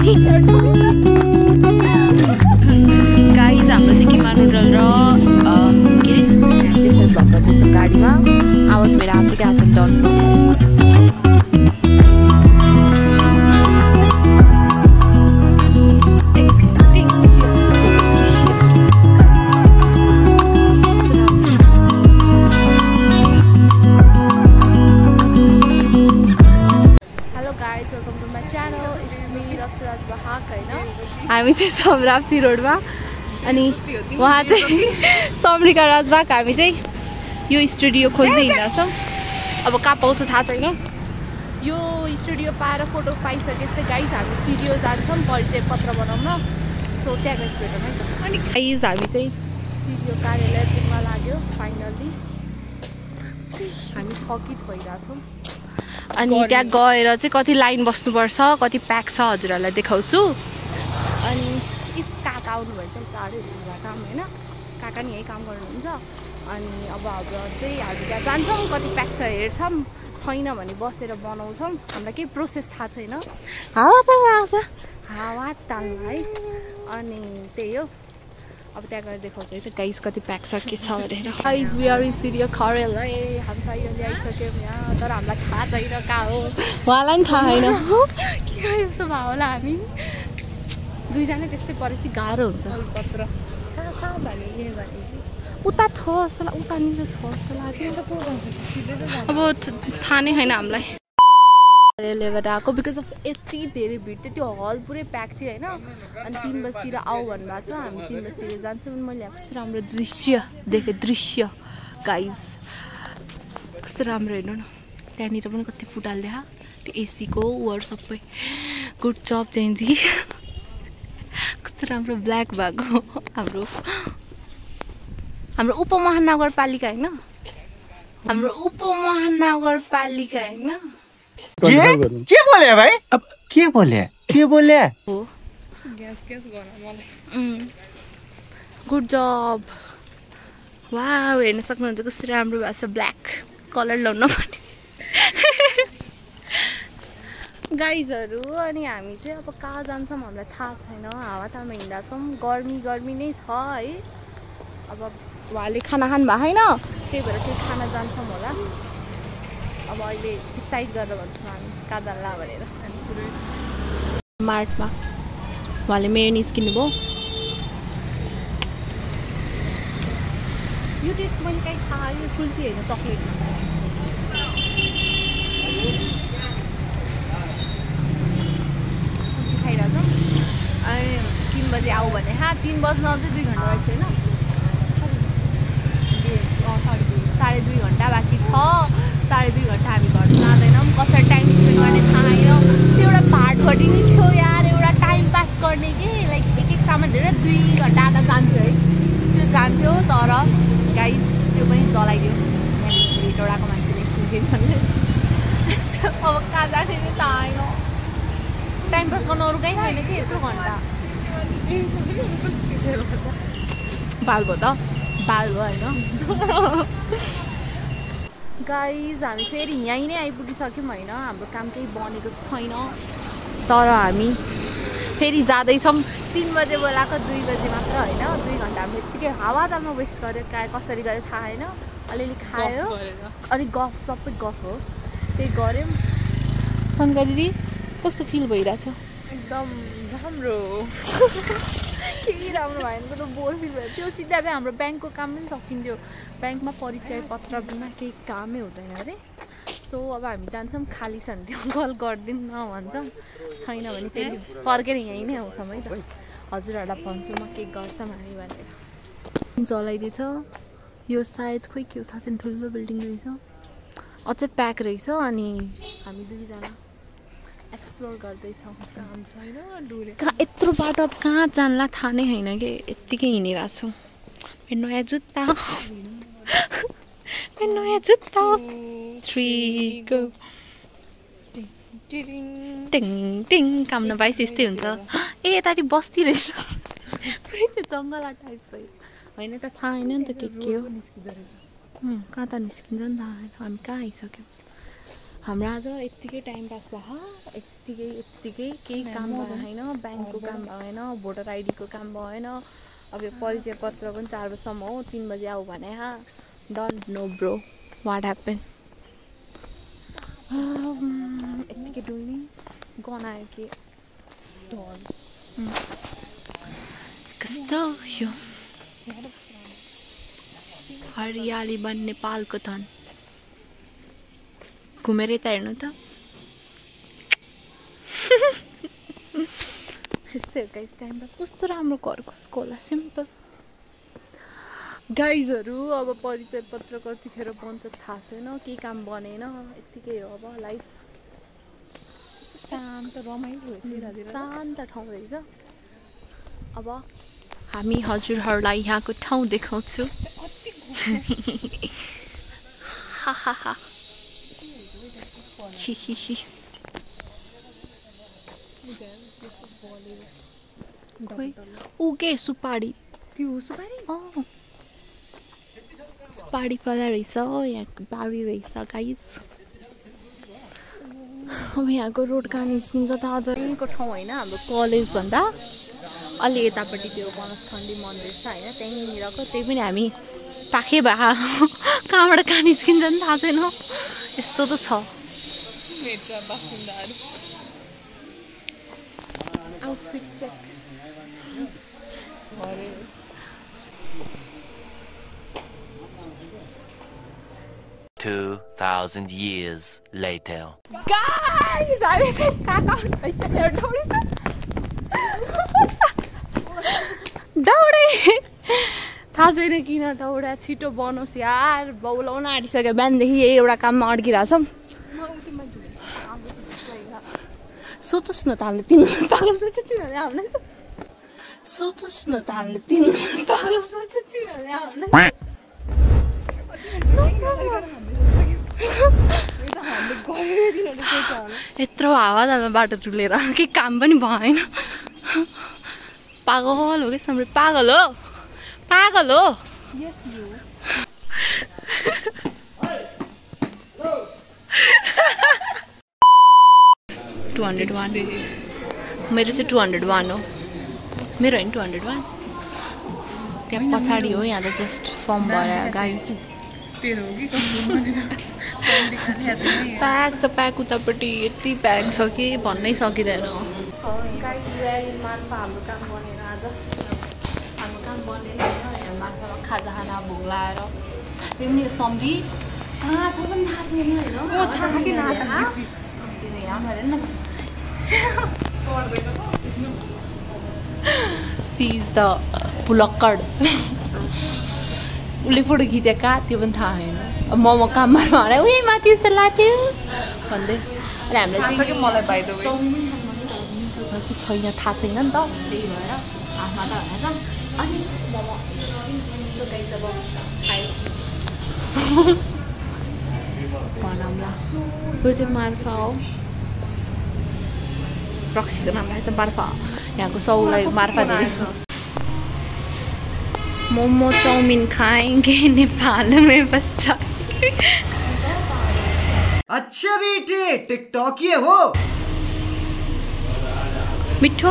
हामी गाइज हाम्रो चाहिँ किमा नुडल र के अरे त्यसरी भ्लग गर्दैछौँ गाडीमा आवाज मेरो हात चाहिँ गएको छ डन्ठो हामी चाहिँ समराप्ती रोडमा अनि उहाँ चाहिँ समरिका राजबाग हामी चाहिँ यो स्टुडियो खोज्दै हिँड्छौँ अब कहाँ पाउँछ थाहा छैन यो स्टुडियो पाएर फोटो पाइसकेपछि गाइज हामी स्टुडियो जान्छौँ परिचय पत्र बनाउन सो त्यहाँ गएपछि भेटौँ है त अनि गाइज हामी चाहिँ स्टुडियो कार्यालय पुग्न लाग्यो फाइनल्ली हामी थकित भइरहेछौँ अनि त्यहाँ गएर चाहिँ कति लाइन बस्नुपर्छ कति प्याक छ हजुरहरूलाई देखाउँछु अनि इफ काका आउनुभयो चाहिँ चाँडै हुन्छ काम होइन काका नि यही काम गर्नुहुन्छ अनि अब हाम्रो चाहिँ हामी त्यहाँ जान्छौँ कति प्याक छ हेर्छौँ छैन भने बसेर बनाउँछौँ हामीलाई केही प्रोसेस थाहा छैन हावा ताल्न आउँछ हावा ताल्न है अनि त्यही हो अब त्यहाँ गएर देखाउँछ है त गाइस कति प्याक छ के छ भनेर guys we are in studio कार्यालय हामी फाइनली आइसक्यौँ यहाँ तर हामीलाई थाहा छैन कहाँ हो उहाँलाई पनि थाहा छैन के यस्तो भयो होला हामी दुईजना त्यस्तै परेपछि गाह्रो हुन्छ पत्र कहाँ भने उता छ जस्तो उतानिर छ जस्तो लाग्यो अब थाहा नै छैन हामीलाई कार्यालयबाट आएको बिकज अफ यति धेरै भिड थियो त्यो हल पुरै प्याक थियो होइन अनि 3 बजीतिर आऊ भन्नुभएको छ हामी 3 बजीतिर जान्छौँ अनि मैले कस्तो राम्रो दृश्य देखेँ दृश्य गाइज कस्तो राम्रो हेर्नु न त्यहाँनिर पनि कति फुटाल्दै त्यो एसीको वर सबै गुड जब चेन्जी कस्तो राम्रो ब्ल्याक भएको हाम्रो उपमहानगरपालिका होइन हाम्रो उपमहानगरपालिका होइन के बोले भाइ अब के बोले हो ग्यास गर्न मलाई गुड जब वाउ हेर्न सक्नुहुन्छ कस्तो राम्रो भएको छ ब्ल्याक कलर लाउन पर्ने गाइजहरू अनि हामी चाहिँ अब कहाँ जान्छौँ हामीलाई थाहा छैन हावातालमा हिँड्दा छौँ गर्मी नै छ है अब उहाँले खाना खानु भएको छैन त्यही भएर त्यो खाना जान्छौँ होला अब अहिले डिसाइड गरेर भन्छौँ हामी कहाँ जान्ला भनेर मार्टमा उहाँले मेयोनिज किन्नुभयो यो टेस्ट मैले कहीँ थाहा यो कुल्फी होइन चक्लेट खाइरहेछौँ अनि 3 बजी आऊ भने 3 बज्न अझै 2 घन्टा बाँकी छैन 2.5 घन्टा बाँकी छ 2.5 घन्टा हामी घर जाँदैनौँ कसरी टाइम स्पेन्ड गर्ने थाहा छैन त्यो एउटा भाटघटी नै थियो यार एउटा टाइम पास गर्ने के लाइक एक सामान धेरै 2 घन्टा आधा जान्थ्यो है त्यो जान्थ्यो तर गाइस त्यो पनि जलाइदियो भेटौँडाको मान्छेले अब कहाँ जाने नि थाहा छैन टाइम पास गर्नु अरू कहीँ छैन कि यत्रो घन्टा बाल भयो त बाल भयो होइन गाइज हामी फेरि यहीँ नै आइपुगिसक्यौँ होइन हाम्रो काम केही बनेको छैन तर हामी फेरि जाँदैछौँ 3 बजे बोलाएको 2 बजे मात्र होइन 2 घन्टा हामी यत्तिकै हावातालमा वेस्ट गऱ्यो कसरी गऱ्यो थाहा छैन अलिअलि खायो अनि गफ सबै गफ हो त्यही गऱ्यौँ सन्का दिदी कस्तो फिल भइरहेछ एकदम राम्रो केही राम्रो भएन त बोर फिल भयो त्यो सिधा हाम्रो ब्याङ्कको काम पनि सकिन्थ्यो ब्याङ्कमा परिचय पत्र बिना केही कामै हुँदैन अरे सो अब हामी जान्छौँ खाली छ भने त्यो कल गरिदिउँ न भन्छौँ छैन भने फेरि फर्केर यहीँ नै आउँछौँ है त हजुरहरूलाई भन्छु म के गर्छौँ हामी भनेर चलाइदिएछ यो सायद खोइ के हो थाहा छैन ठुलो बिल्डिङ रहेछ अझै प्याक रहेछ अनि हामी दुईजना एक्सप्लोर गर्दैछौँ काम छैन डुले कहाँ यत्रो बाटो अब कहाँ जानला थाहा नै छैन कि यत्तिकै हिँडिरहेको छौँ नयाँ जुत्ता नयाँ जुत्ता 3 go टिङ टिङ काम नपाएपछि यस्तै हुन्छ ए यतापट्टि बस्ती रहेछ पुरै त्यो जङ्गला टाइप छ होइन त थाहा होइन नि त के हो कहाँ त निस्किन्छ नि त हामी कहाँ आइसक्यौँ हाम्रो आज यत्तिकै टाइम पास भयो यत्तिकै केही काम भएन ब्याङ्कको काम भएन भोटर आइडीको काम भएन अब यो परिचय पत्र पनि 4 बजीसम्म हो 3 बजी आऊ भने don't know bro what happen यत्तिकै डुल्ने गनायो कि ढल कस्तो यो हरियाली बन नेपालको धन घुमेर यता हेर्नु त यस्तै हो गाइस टाइम पास कस्तो राम्रो घर कसको होला सिम्पल गाइजहरू अब परिचय पत्र कतिखेर बन्छ थाहा छैन केही काम बनेन यत्तिकै हो अब लाइफ शान्त रमाइलो रहेछ शान्त ठाउँ रहेछ अब हामी हजुरहरूलाई यहाँको ठाउँ देखाउँछु ऊ के सुपारी त्यो सुपारी सुपारी फला रहेछ यहाँ बारी रहेछ गाइस अब यहाँको रोड कहाँ निस्किन्छ त अझैको ठाउँ होइन हाम्रो कलेज भन्दा अलि यतापट्टि त्यो गणेशखण्डी मन्दिर छ होइन त्यहीँनिरको त्यही पनि हामी पाखे भए कहाँबाट कहाँ निस्किन्छ नि थाहा छैन यस्तो त छ outfit check 2,000 years later. Guys, I was in दौडे थाहा छैन किन दौडा छिटो बनोस् यार बौलाउन आँटिसक्यो बिहानदेखि यही एउटा काममा अड्किरहेछौँ सोचोस् न त हामीले 3 पागल सोच्यो तिमीहरूले हामीलाई सोचोस् न त हामीले 3 पागल सोच्यो तिमीहरूले हामीलाई यत्रो हावाजालमा बाटो चुलेर केही काम पनि भएन पागल हो कि सम्री पागल हो 201 मेरो चाहिँ 201 हो मेरो होइन 201 त्यहाँ पछाडि हो यहाँ त जस्ट फर्म भएर गाइस प्याक छ प्याक उतापट्टि यति प्याक छ कि भन्नै सकिँदैन मार्फा हाम्रो काम बनेन आज हाम्रो काम बनेन होइन मार्फामा खाजा खाना भोग लाएर पनि यो सम्री कहाँ छ पनि थाहा छैन होइन सिज द पुलक्कड उसले फोटो खिचेका त्यो पनि थाहा छैन अब म काममा हरायो उही माथि जस्तो लाग्थ्यो भन्दै र हामीले चाहिँ मलाई बाइ द वे छ कि छैन थाहा छैन नि त त्यही भएर हातमा त भनेर अनि भनौँला यो चाहिँ मार्फा हो रक्सीको नाम राखेको छ मार्फा यहाँको सौलाई मार्फा धेरै मोमो चाउमिन खाएंगे नेपाल में बच्चा अच्छा बेटे टिकटॉक ये हो मिठो